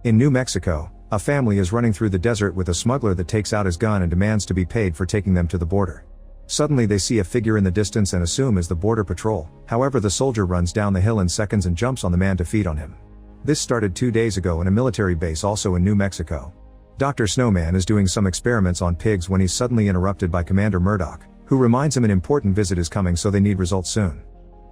In New Mexico, a family is running through the desert with a smuggler that takes out his gun and demands to be paid for taking them to the border. Suddenly they see a figure in the distance and assume is the border patrol. However, the soldier runs down the hill in seconds and jumps on the man to feed on him. This started 2 days ago in a military base also in New Mexico. Dr. Snowman is doing some experiments on pigs when he's suddenly interrupted by Commander Murdoch, who reminds him an important visit is coming, so they need results soon.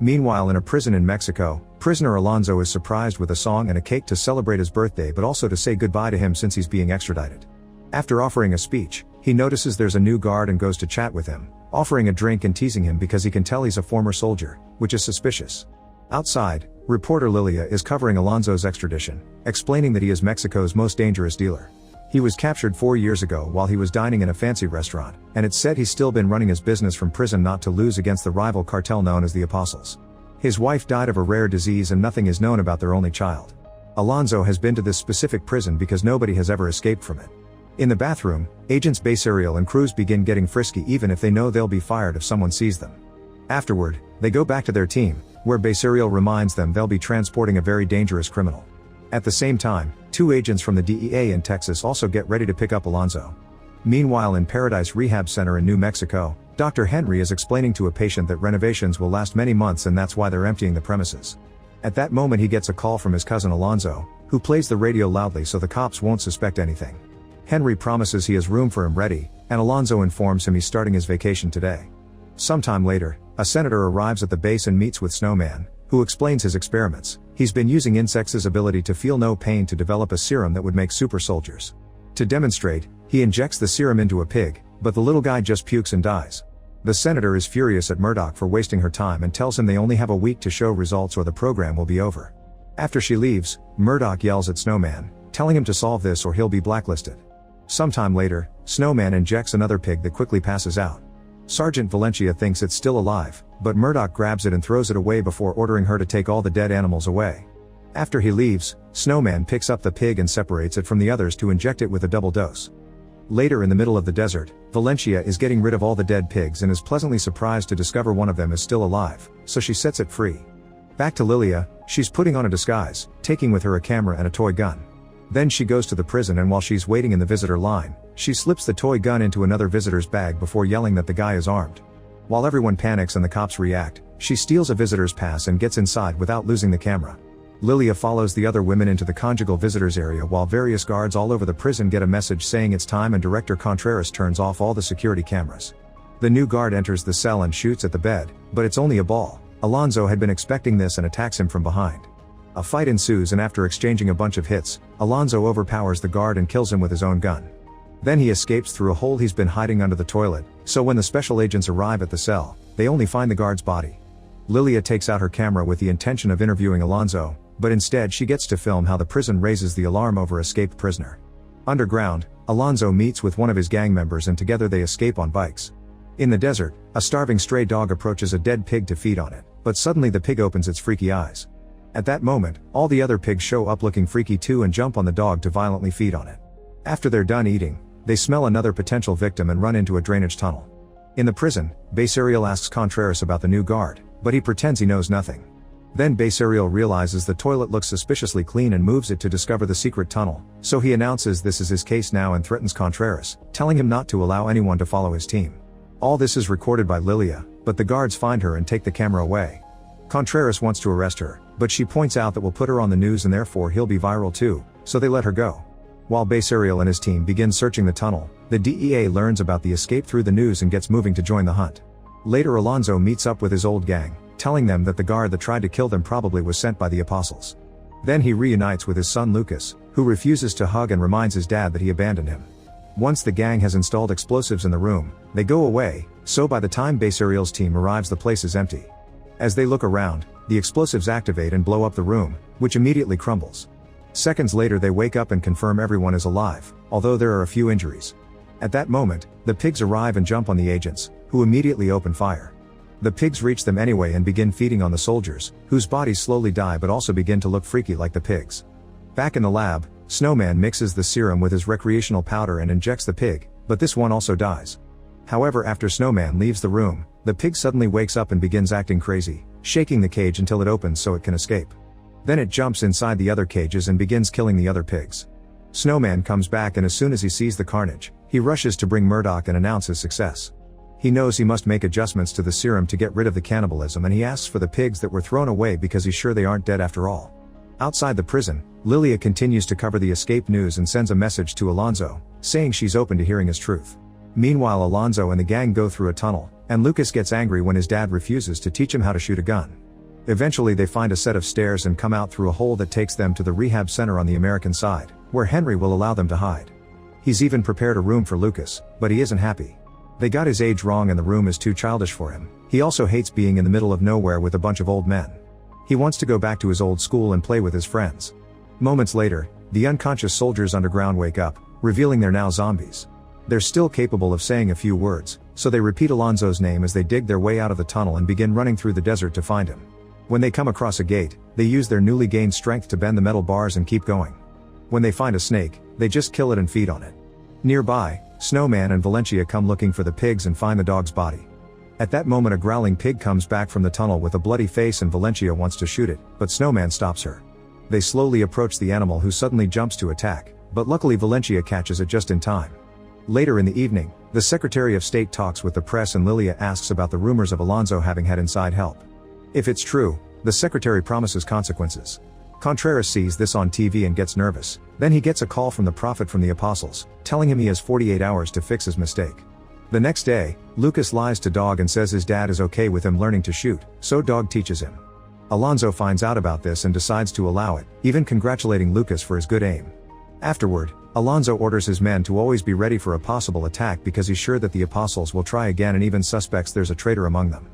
Meanwhile, in a prison in Mexico, prisoner Alonzo is surprised with a song and a cake to celebrate his birthday, but also to say goodbye to him since he's being extradited. After offering a speech, he notices there's a new guard and goes to chat with him, offering a drink and teasing him because he can tell he's a former soldier, which is suspicious. Outside, reporter Lilia is covering Alonzo's extradition, explaining that he is Mexico's most dangerous dealer. He was captured 4 years ago while he was dining in a fancy restaurant, and it's said he's still been running his business from prison not to lose against the rival cartel known as the Apostles. His wife died of a rare disease and nothing is known about their only child. Alonzo has been to this specific prison because nobody has ever escaped from it. In the bathroom, agents Basariel and Cruz begin getting frisky even if they know they'll be fired if someone sees them. Afterward, they go back to their team, where Basariel reminds them they'll be transporting a very dangerous criminal. At the same time, 2 agents from the DEA in Texas also get ready to pick up Alonzo. Meanwhile, in Paradise Rehab Center in New Mexico, Dr. Henry is explaining to a patient that renovations will last many months and that's why they're emptying the premises. At that moment he gets a call from his cousin Alonzo, who plays the radio loudly so the cops won't suspect anything. Henry promises he has room for him ready, and Alonzo informs him he's starting his vacation today. Sometime later, a senator arrives at the base and meets with Snowman, who explains his experiments. He's been using insects' ability to feel no pain to develop a serum that would make super soldiers. To demonstrate, he injects the serum into a pig, but the little guy just pukes and dies. The senator is furious at Murdoch for wasting her time and tells him they only have a week to show results or the program will be over. After she leaves, Murdoch yells at Snowman, telling him to solve this or he'll be blacklisted. Sometime later, Snowman injects another pig that quickly passes out. Sergeant Valencia thinks it's still alive, but Murdoch grabs it and throws it away before ordering her to take all the dead animals away. After he leaves, Snowman picks up the pig and separates it from the others to inject it with a double dose. Later in the middle of the desert, Valencia is getting rid of all the dead pigs and is pleasantly surprised to discover one of them is still alive, so she sets it free. Back to Lilia, she's putting on a disguise, taking with her a camera and a toy gun. Then she goes to the prison and while she's waiting in the visitor line, she slips the toy gun into another visitor's bag before yelling that the guy is armed. While everyone panics and the cops react, she steals a visitor's pass and gets inside without losing the camera. Lilia follows the other women into the conjugal visitors area while various guards all over the prison get a message saying it's time and Director Contreras turns off all the security cameras. The new guard enters the cell and shoots at the bed, but it's only a ball. Alonzo had been expecting this and attacks him from behind. A fight ensues and after exchanging a bunch of hits, Alonzo overpowers the guard and kills him with his own gun. Then he escapes through a hole he's been hiding under the toilet, so when the special agents arrive at the cell, they only find the guard's body. Lilia takes out her camera with the intention of interviewing Alonzo, but instead she gets to film how the prison raises the alarm over escaped prisoner. Underground, Alonzo meets with one of his gang members and together they escape on bikes. In the desert, a starving stray dog approaches a dead pig to feed on it, but suddenly the pig opens its freaky eyes. At that moment, all the other pigs show up looking freaky too and jump on the dog to violently feed on it. After they're done eating, they smell another potential victim and run into a drainage tunnel. In the prison, Basariel asks Contreras about the new guard, but he pretends he knows nothing. Then Basariel realizes the toilet looks suspiciously clean and moves it to discover the secret tunnel, so he announces this is his case now and threatens Contreras, telling him not to allow anyone to follow his team. All this is recorded by Lilia, but the guards find her and take the camera away. Contreras wants to arrest her, but she points out that will put her on the news and therefore he'll be viral too, so they let her go. While Basariel and his team begin searching the tunnel, the DEA learns about the escape through the news and gets moving to join the hunt. Later Alonzo meets up with his old gang, telling them that the guard that tried to kill them probably was sent by the Apostles. Then he reunites with his son Lucas, who refuses to hug and reminds his dad that he abandoned him. Once the gang has installed explosives in the room, they go away, so by the time Basariel's team arrives the place is empty. As they look around, the explosives activate and blow up the room, which immediately crumbles. Seconds later they wake up and confirm everyone is alive, although there are a few injuries. At that moment, the pigs arrive and jump on the agents, who immediately open fire. The pigs reach them anyway and begin feeding on the soldiers, whose bodies slowly die but also begin to look freaky like the pigs. Back in the lab, Snowman mixes the serum with his recreational powder and injects the pig, but this one also dies. However, after Snowman leaves the room, the pig suddenly wakes up and begins acting crazy, shaking the cage until it opens so it can escape. Then it jumps inside the other cages and begins killing the other pigs. Snowman comes back, and as soon as he sees the carnage, he rushes to bring Murdoch and announce his success. He knows he must make adjustments to the serum to get rid of the cannibalism, and he asks for the pigs that were thrown away because he's sure they aren't dead after all. Outside the prison, Lilia continues to cover the escape news and sends a message to Alonzo, saying she's open to hearing his truth. Meanwhile, Alonzo and the gang go through a tunnel, and Lucas gets angry when his dad refuses to teach him how to shoot a gun. Eventually they find a set of stairs and come out through a hole that takes them to the rehab center on the American side, where Henry will allow them to hide. He's even prepared a room for Lucas, but he isn't happy. They got his age wrong and the room is too childish for him. He also hates being in the middle of nowhere with a bunch of old men. He wants to go back to his old school and play with his friends. Moments later, the unconscious soldiers underground wake up, revealing they're now zombies. They're still capable of saying a few words, so they repeat Alonzo's name as they dig their way out of the tunnel and begin running through the desert to find him. When they come across a gate, they use their newly gained strength to bend the metal bars and keep going. When they find a snake, they just kill it and feed on it. Nearby, Snowman and Valencia come looking for the pigs and find the dog's body. At that moment, a growling pig comes back from the tunnel with a bloody face and Valencia wants to shoot it, but Snowman stops her. They slowly approach the animal, who suddenly jumps to attack, but luckily Valencia catches it just in time. Later in the evening, the Secretary of State talks with the press and Lilia asks about the rumors of Alonzo having had inside help. If it's true, the secretary promises consequences. Contreras sees this on TV and gets nervous. Then he gets a call from the prophet from the apostles, telling him he has 48 hours to fix his mistake. The next day, Lucas lies to Dog and says his dad is okay with him learning to shoot, so Dog teaches him. Alonzo finds out about this and decides to allow it, even congratulating Lucas for his good aim. Afterward, Alonzo orders his men to always be ready for a possible attack because he's sure that the apostles will try again and even suspects there's a traitor among them.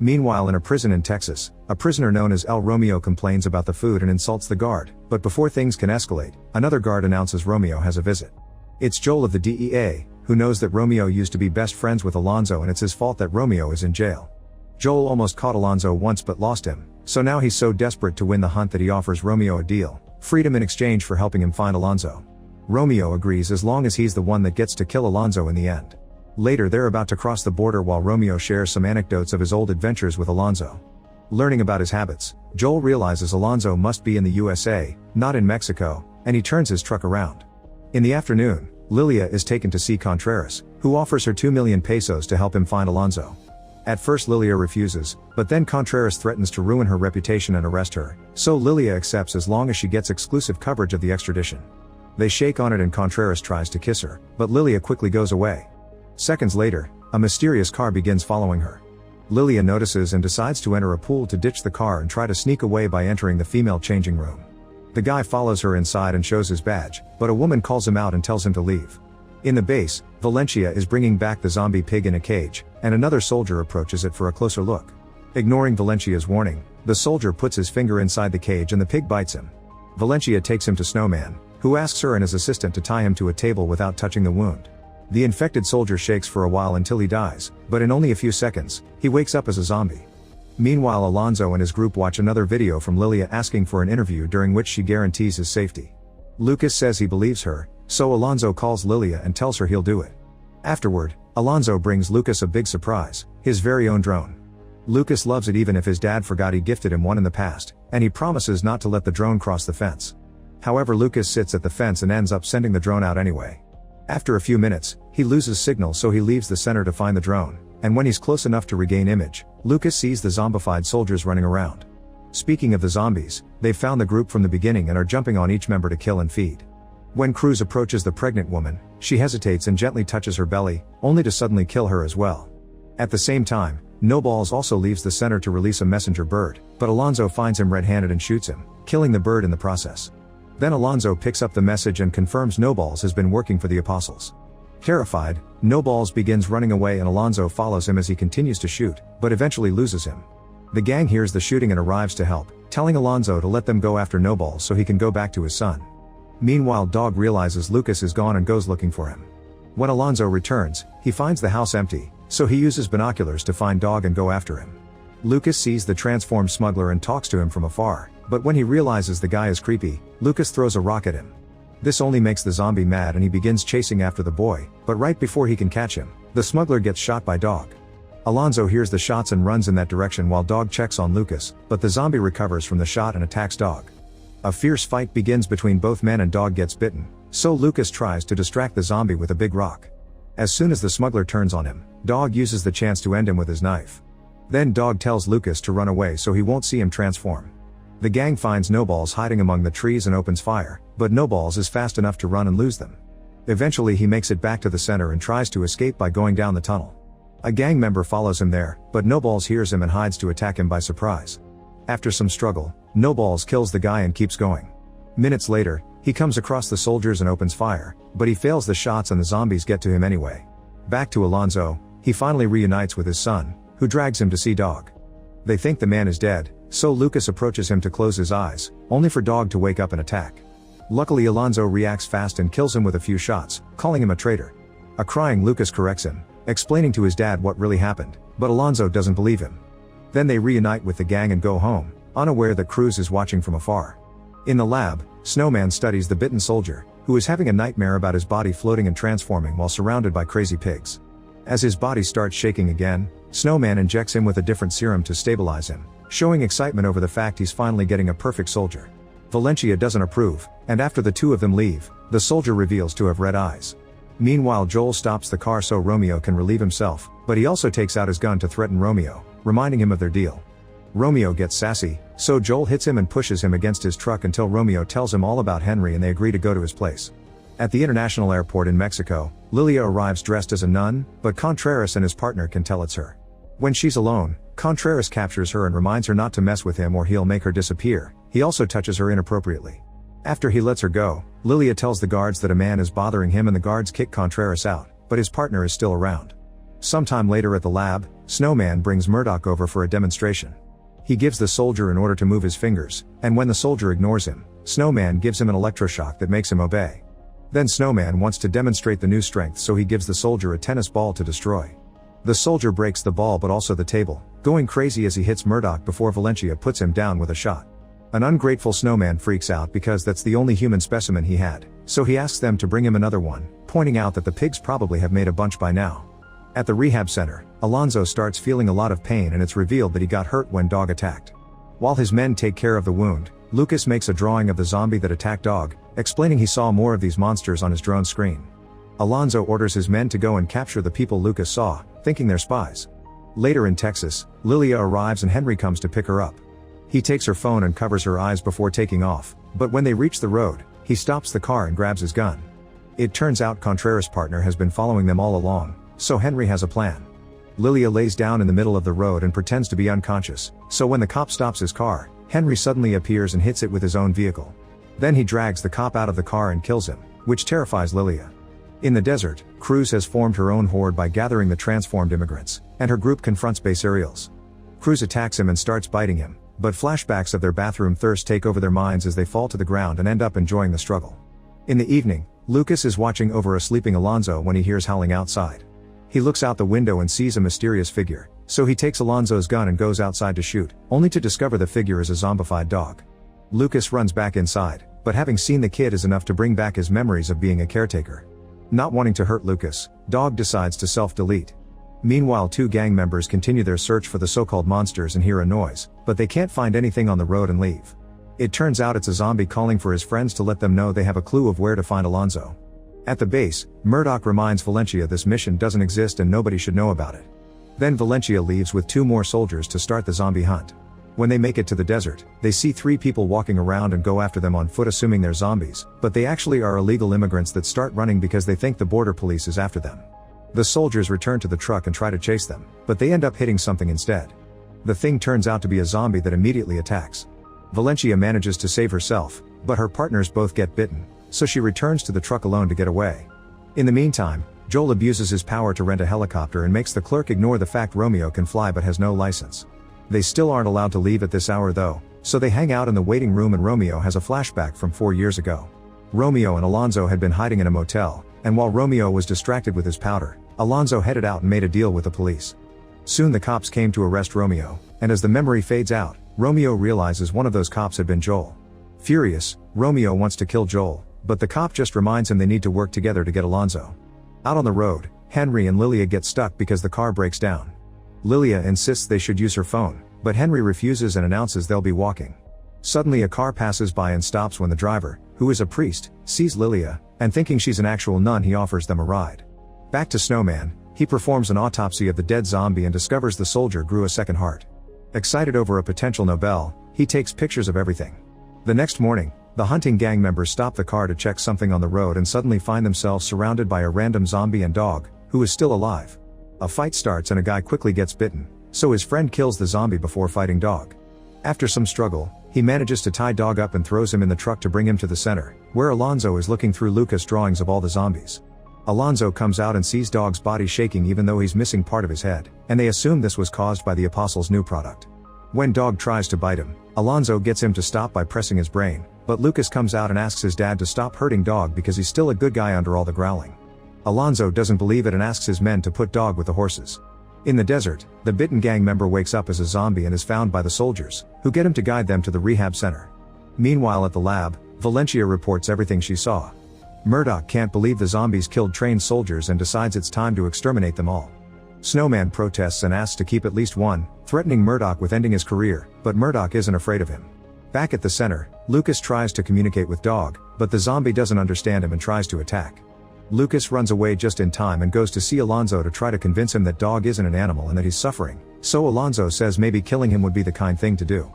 Meanwhile, in a prison in Texas, a prisoner known as El Romeo complains about the food and insults the guard, but before things can escalate, another guard announces Romeo has a visit. It's Joel of the DEA, who knows that Romeo used to be best friends with Alonzo and it's his fault that Romeo is in jail. Joel almost caught Alonzo once but lost him, so now he's so desperate to win the hunt that he offers Romeo a deal, freedom in exchange for helping him find Alonzo. Romeo agrees as long as he's the one that gets to kill Alonzo in the end. Later they're about to cross the border while Romeo shares some anecdotes of his old adventures with Alonzo. Learning about his habits, Joel realizes Alonzo must be in the USA, not in Mexico, and he turns his truck around. In the afternoon, Lilia is taken to see Contreras, who offers her 2 million pesos to help him find Alonzo. At first Lilia refuses, but then Contreras threatens to ruin her reputation and arrest her, so Lilia accepts as long as she gets exclusive coverage of the extradition. They shake on it and Contreras tries to kiss her, but Lilia quickly goes away. Seconds later, a mysterious car begins following her. Lilia notices and decides to enter a pool to ditch the car and try to sneak away by entering the female changing room. The guy follows her inside and shows his badge, but a woman calls him out and tells him to leave. In the base, Valencia is bringing back the zombie pig in a cage, and another soldier approaches it for a closer look. Ignoring Valencia's warning, the soldier puts his finger inside the cage and the pig bites him. Valencia takes him to Snowman, who asks her and his assistant to tie him to a table without touching the wound. The infected soldier shakes for a while until he dies, but in only a few seconds, he wakes up as a zombie. Meanwhile, Alonzo and his group watch another video from Lilia asking for an interview during which she guarantees his safety. Lucas says he believes her, so Alonzo calls Lilia and tells her he'll do it. Afterward, Alonzo brings Lucas a big surprise, his very own drone. Lucas loves it even if his dad forgot he gifted him one in the past, and he promises not to let the drone cross the fence. However, Lucas sits at the fence and ends up sending the drone out anyway. After a few minutes, he loses signal so he leaves the center to find the drone, and when he's close enough to regain image, Lucas sees the zombified soldiers running around. Speaking of the zombies, they've found the group from the beginning and are jumping on each member to kill and feed. When Cruz approaches the pregnant woman, she hesitates and gently touches her belly, only to suddenly kill her as well. At the same time, No Balls also leaves the center to release a messenger bird, but Alonzo finds him red-handed and shoots him, killing the bird in the process. Then Alonzo picks up the message and confirms No Balls has been working for the apostles. Terrified, No Balls begins running away and Alonzo follows him as he continues to shoot, but eventually loses him. The gang hears the shooting and arrives to help, telling Alonzo to let them go after No Balls so he can go back to his son. Meanwhile, Dog realizes Lucas is gone and goes looking for him. When Alonzo returns, he finds the house empty, so he uses binoculars to find Dog and go after him. Lucas sees the transformed smuggler and talks to him from afar, but when he realizes the guy is creepy, Lucas throws a rock at him. This only makes the zombie mad and he begins chasing after the boy, but right before he can catch him, the smuggler gets shot by Dog. Alonzo hears the shots and runs in that direction while Dog checks on Lucas, but the zombie recovers from the shot and attacks Dog. A fierce fight begins between both men and Dog gets bitten, so Lucas tries to distract the zombie with a big rock. As soon as the smuggler turns on him, Dog uses the chance to end him with his knife. Then Dog tells Lucas to run away so he won't see him transform. The gang finds Noballs hiding among the trees and opens fire, but Noballs is fast enough to run and lose them. Eventually he makes it back to the center and tries to escape by going down the tunnel. A gang member follows him there, but Noballs hears him and hides to attack him by surprise. After some struggle, Noballs kills the guy and keeps going. Minutes later, he comes across the soldiers and opens fire, but he fails the shots and the zombies get to him anyway. Back to Alonzo, he finally reunites with his son, who drags him to see Dog. They think the man is dead, so Lucas approaches him to close his eyes, only for Dog to wake up and attack. Luckily Alonzo reacts fast and kills him with a few shots, calling him a traitor. A crying Lucas corrects him, explaining to his dad what really happened, but Alonzo doesn't believe him. Then they reunite with the gang and go home, unaware that Cruz is watching from afar. In the lab, Snowman studies the bitten soldier, who is having a nightmare about his body floating and transforming while surrounded by crazy pigs. As his body starts shaking again, Snowman injects him with a different serum to stabilize him, showing excitement over the fact he's finally getting a perfect soldier. Valencia doesn't approve, and after the two of them leave, the soldier reveals to have red eyes. Meanwhile Joel stops the car so Romeo can relieve himself, but he also takes out his gun to threaten Romeo, reminding him of their deal. Romeo gets sassy, so Joel hits him and pushes him against his truck until Romeo tells him all about Henry and they agree to go to his place. At the international airport in Mexico, Lilia arrives dressed as a nun, but Contreras and his partner can tell it's her. When she's alone, Contreras captures her and reminds her not to mess with him or he'll make her disappear. He also touches her inappropriately. After he lets her go, Lilia tells the guards that a man is bothering him and the guards kick Contreras out, but his partner is still around. Sometime later at the lab, Snowman brings Murdoch over for a demonstration. He gives the soldier an order to move his fingers, and when the soldier ignores him, Snowman gives him an electroshock that makes him obey. Then Snowman wants to demonstrate the new strength so he gives the soldier a tennis ball to destroy. The soldier breaks the ball but also the table, going crazy as he hits Murdoch before Valencia puts him down with a shot. An ungrateful Snowman freaks out because that's the only human specimen he had, so he asks them to bring him another one, pointing out that the pigs probably have made a bunch by now. At the rehab center, Alonzo starts feeling a lot of pain and it's revealed that he got hurt when Dog attacked. While his men take care of the wound, Lucas makes a drawing of the zombie that attacked Dog, explaining he saw more of these monsters on his drone screen. Alonzo orders his men to go and capture the people Lucas saw, thinking they're spies. Later in Texas, Lilia arrives and Henry comes to pick her up. He takes her phone and covers her eyes before taking off, but when they reach the road, he stops the car and grabs his gun. It turns out Contreras' partner has been following them all along, so Henry has a plan. Lilia lays down in the middle of the road and pretends to be unconscious, so when the cop stops his car, Henry suddenly appears and hits it with his own vehicle. Then he drags the cop out of the car and kills him, which terrifies Lilia. In the desert, Cruz has formed her own horde by gathering the transformed immigrants, and her group confronts base aerials. Cruz attacks him and starts biting him, but flashbacks of their bathroom thirst take over their minds as they fall to the ground and end up enjoying the struggle. In the evening, Lucas is watching over a sleeping Alonzo when he hears howling outside. He looks out the window and sees a mysterious figure, so he takes Alonzo's gun and goes outside to shoot, only to discover the figure is a zombified dog. Lucas runs back inside, but having seen the kid is enough to bring back his memories of being a caretaker. Not wanting to hurt Lucas, Dog decides to self-delete. Meanwhile, two gang members continue their search for the so-called monsters and hear a noise, but they can't find anything on the road and leave. It turns out it's a zombie calling for his friends to let them know they have a clue of where to find Alonzo. At the base, Murdoch reminds Valencia this mission doesn't exist and nobody should know about it. Then Valencia leaves with two more soldiers to start the zombie hunt. When they make it to the desert, they see three people walking around and go after them on foot assuming they're zombies, but they actually are illegal immigrants that start running because they think the border police is after them. The soldiers return to the truck and try to chase them, but they end up hitting something instead. The thing turns out to be a zombie that immediately attacks. Valencia manages to save herself, but her partners both get bitten, so she returns to the truck alone to get away. In the meantime, Joel abuses his power to rent a helicopter and makes the clerk ignore the fact Romeo can fly but has no license. They still aren't allowed to leave at this hour though, so they hang out in the waiting room and Romeo has a flashback from 4 years ago. Romeo and Alonzo had been hiding in a motel, and while Romeo was distracted with his powder, Alonzo headed out and made a deal with the police. Soon the cops came to arrest Romeo, and as the memory fades out, Romeo realizes one of those cops had been Joel. Furious, Romeo wants to kill Joel, but the cop just reminds him they need to work together to get Alonzo. Out on the road, Henry and Lilia get stuck because the car breaks down. Lilia insists they should use her phone, but Henry refuses and announces they'll be walking. Suddenly a car passes by and stops when the driver, who is a priest, sees Lilia, and thinking she's an actual nun he offers them a ride. Back to Snowman, he performs an autopsy of the dead zombie and discovers the soldier grew a second heart. Excited over a potential Nobel, he takes pictures of everything. The next morning, the hunting gang members stop the car to check something on the road and suddenly find themselves surrounded by a random zombie and dog, who is still alive. A fight starts and a guy quickly gets bitten, so his friend kills the zombie before fighting dog. After some struggle, he manages to tie dog up and throws him in the truck to bring him to the center, where Alonzo is looking through Lucas' drawings of all the zombies. Alonzo comes out and sees dog's body shaking even though he's missing part of his head, and they assume this was caused by the apostle's new product. When dog tries to bite him, Alonzo gets him to stop by pressing his brain, but Lucas comes out and asks his dad to stop hurting dog because he's still a good guy under all the growling. Alonzo doesn't believe it and asks his men to put dog with the horses. In the desert, the bitten gang member wakes up as a zombie and is found by the soldiers, who get him to guide them to the rehab center. Meanwhile at the lab, Valencia reports everything she saw. Murdoch can't believe the zombies killed trained soldiers and decides it's time to exterminate them all. Snowman protests and asks to keep at least one, threatening Murdoch with ending his career, but Murdoch isn't afraid of him. Back at the center, Lucas tries to communicate with Dog, but the zombie doesn't understand him and tries to attack. Lucas runs away just in time and goes to see Alonzo to try to convince him that Dog isn't an animal and that he's suffering, so Alonzo says maybe killing him would be the kind thing to do.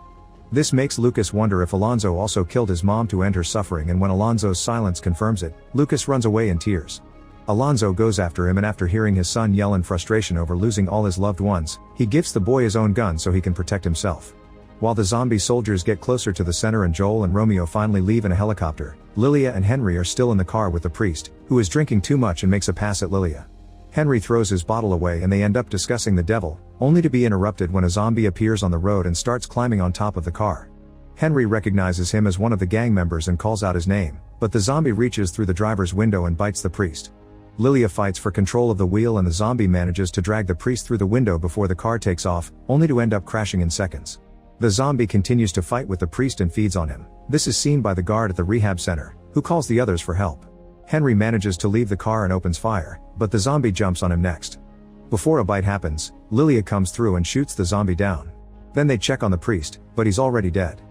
This makes Lucas wonder if Alonzo also killed his mom to end her suffering, and when Alonzo's silence confirms it, Lucas runs away in tears. Alonzo goes after him and after hearing his son yell in frustration over losing all his loved ones, he gives the boy his own gun so he can protect himself. While the zombie soldiers get closer to the center and Joel and Romeo finally leave in a helicopter, Lilia and Henry are still in the car with the priest, who is drinking too much and makes a pass at Lilia. Henry throws his bottle away and they end up discussing the devil, only to be interrupted when a zombie appears on the road and starts climbing on top of the car. Henry recognizes him as one of the gang members and calls out his name, but the zombie reaches through the driver's window and bites the priest. Lilia fights for control of the wheel and the zombie manages to drag the priest through the window before the car takes off, only to end up crashing in seconds. The zombie continues to fight with the priest and feeds on him. This is seen by the guard at the rehab center, who calls the others for help. Henry manages to leave the car and opens fire, but the zombie jumps on him next. Before a bite happens, Lilia comes through and shoots the zombie down. Then they check on the priest, but he's already dead.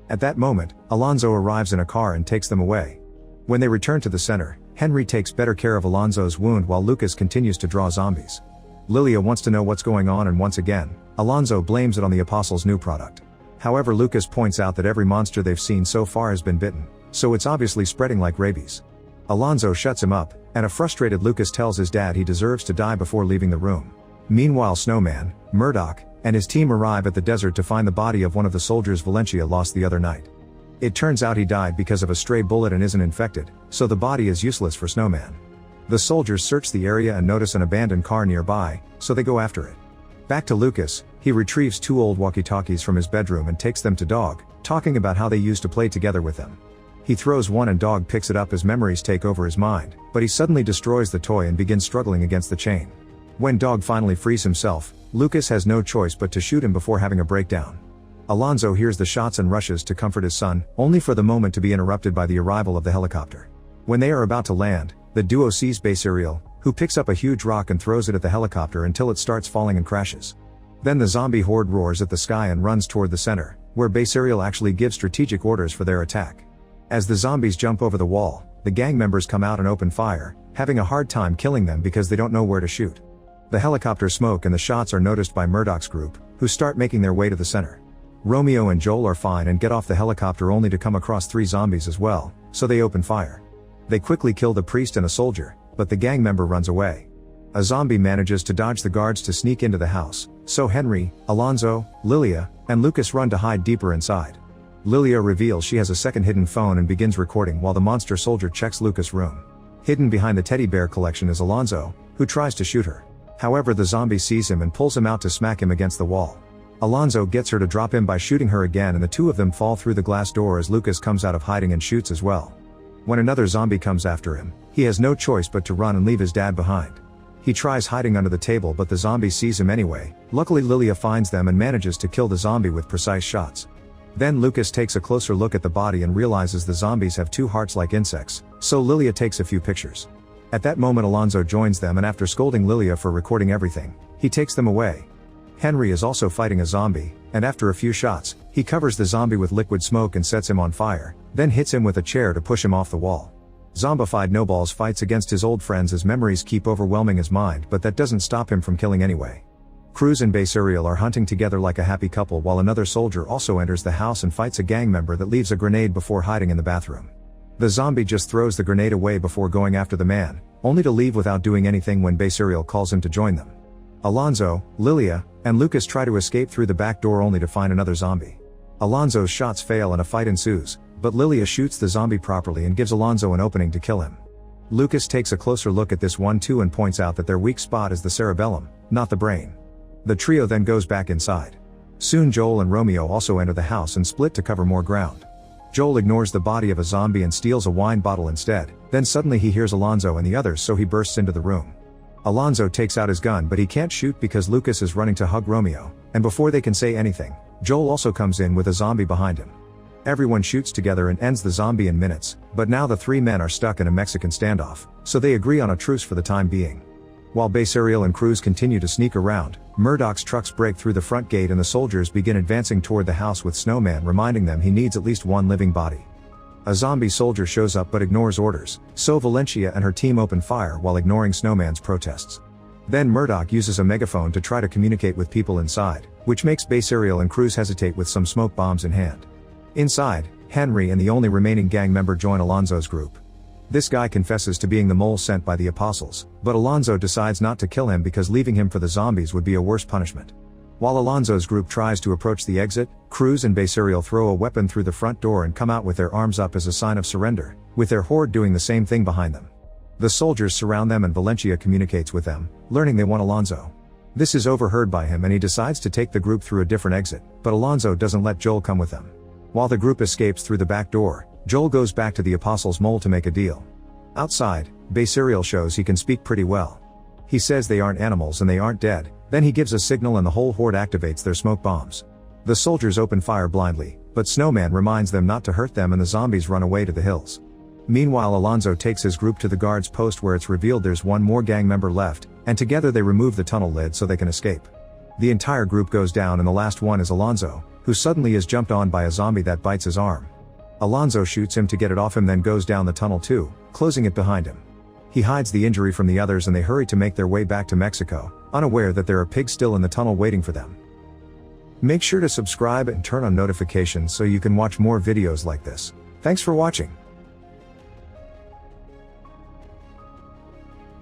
At that moment, Alonzo arrives in a car and takes them away. When they return to the center, Henry takes better care of Alonzo's wound while Lucas continues to draw zombies. Lilia wants to know what's going on and once again, Alonzo blames it on the apostle's new product. However, Lucas points out that every monster they've seen so far has been bitten, so it's obviously spreading like rabies. Alonzo shuts him up, and a frustrated Lucas tells his dad he deserves to die before leaving the room. Meanwhile Snowman, Murdoch, and his team arrive at the desert to find the body of one of the soldiers Valencia lost the other night. It turns out he died because of a stray bullet and isn't infected, so the body is useless for Snowman. The soldiers search the area and notice an abandoned car nearby, so they go after it. Back to Lucas, he retrieves 2 old walkie-talkies from his bedroom and takes them to Dog, talking about how they used to play together with them. He throws one and Dog picks it up as memories take over his mind, but he suddenly destroys the toy and begins struggling against the chain. When Dog finally frees himself, Lucas has no choice but to shoot him before having a breakdown. Alonzo hears the shots and rushes to comfort his son, only for the moment to be interrupted by the arrival of the helicopter. When they are about to land, the duo sees Basariel, who picks up a huge rock and throws it at the helicopter until it starts falling and crashes. Then the zombie horde roars at the sky and runs toward the center, where Basariel actually gives strategic orders for their attack. As the zombies jump over the wall, the gang members come out and open fire, having a hard time killing them because they don't know where to shoot. The helicopter smoke and the shots are noticed by Murdoch's group, who start making their way to the center. Romeo and Joel are fine and get off the helicopter only to come across 3 zombies as well, so they open fire. They quickly kill the priest and a soldier, but the gang member runs away. A zombie manages to dodge the guards to sneak into the house, so Henry, Alonzo, Lilia, and Lucas run to hide deeper inside. Lilia reveals she has a second hidden phone and begins recording while the monster soldier checks Lucas' room. Hidden behind the teddy bear collection is Alonzo, who tries to shoot her. However, the zombie sees him and pulls him out to smack him against the wall. Alonzo gets her to drop him by shooting her again and the 2 of them fall through the glass door as Lucas comes out of hiding and shoots as well. When another zombie comes after him, he has no choice but to run and leave his dad behind. He tries hiding under the table but the zombie sees him anyway. Luckily Lilia finds them and manages to kill the zombie with precise shots. Then Lucas takes a closer look at the body and realizes the zombies have 2 hearts like insects, so Lilia takes a few pictures. At that moment Alonzo joins them and after scolding Lilia for recording everything, he takes them away. Henry is also fighting a zombie, and after a few shots, he covers the zombie with liquid smoke and sets him on fire, then hits him with a chair to push him off the wall. Zombified Noballs fights against his old friends as memories keep overwhelming his mind, but that doesn't stop him from killing anyway. Cruz and Basuriel are hunting together like a happy couple while another soldier also enters the house and fights a gang member that leaves a grenade before hiding in the bathroom. The zombie just throws the grenade away before going after the man, only to leave without doing anything when Basuriel calls him to join them. Alonzo, Lilia, and Lucas try to escape through the back door only to find another zombie. Alonzo's shots fail and a fight ensues, but Lilia shoots the zombie properly and gives Alonzo an opening to kill him. Lucas takes a closer look at this one too and points out that their weak spot is the cerebellum, not the brain. The trio then goes back inside. Soon Joel and Romeo also enter the house and split to cover more ground. Joel ignores the body of a zombie and steals a wine bottle instead, then suddenly he hears Alonzo and the others, so he bursts into the room. Alonzo takes out his gun but he can't shoot because Lucas is running to hug Romeo, and before they can say anything, Joel also comes in with a zombie behind him. Everyone shoots together and ends the zombie in minutes, but now the three men are stuck in a Mexican standoff, so they agree on a truce for the time being. While Basuriel and Cruz continue to sneak around, Murdoch's trucks break through the front gate and the soldiers begin advancing toward the house with Snowman reminding them he needs at least one living body. A zombie soldier shows up but ignores orders, so Valencia and her team open fire while ignoring Snowman's protests. Then Murdoch uses a megaphone to try to communicate with people inside, which makes Basuriel and Cruz hesitate with some smoke bombs in hand. Inside, Henry and the only remaining gang member join Alonzo's group. This guy confesses to being the mole sent by the apostles, but Alonzo decides not to kill him because leaving him for the zombies would be a worse punishment. While Alonzo's group tries to approach the exit, Cruz and Basuriel throw a weapon through the front door and come out with their arms up as a sign of surrender, with their horde doing the same thing behind them. The soldiers surround them and Valencia communicates with them, learning they want Alonzo. This is overheard by him and he decides to take the group through a different exit, but Alonzo doesn't let Joel come with them. While the group escapes through the back door, Joel goes back to the Apostles' mole to make a deal. Outside, Basuriel shows he can speak pretty well. He says they aren't animals and they aren't dead, then he gives a signal and the whole horde activates their smoke bombs. The soldiers open fire blindly, but Snowman reminds them not to hurt them and the zombies run away to the hills. Meanwhile, Alonzo takes his group to the guard's post where it's revealed there's one more gang member left, and together they remove the tunnel lid so they can escape. The entire group goes down and the last one is Alonzo, who suddenly is jumped on by a zombie that bites his arm. Alonzo shoots him to get it off him then goes down the tunnel too, closing it behind him. He hides the injury from the others and they hurry to make their way back to Mexico, unaware that there are pigs still in the tunnel waiting for them. Make sure to subscribe and turn on notifications so you can watch more videos like this. Thanks for watching.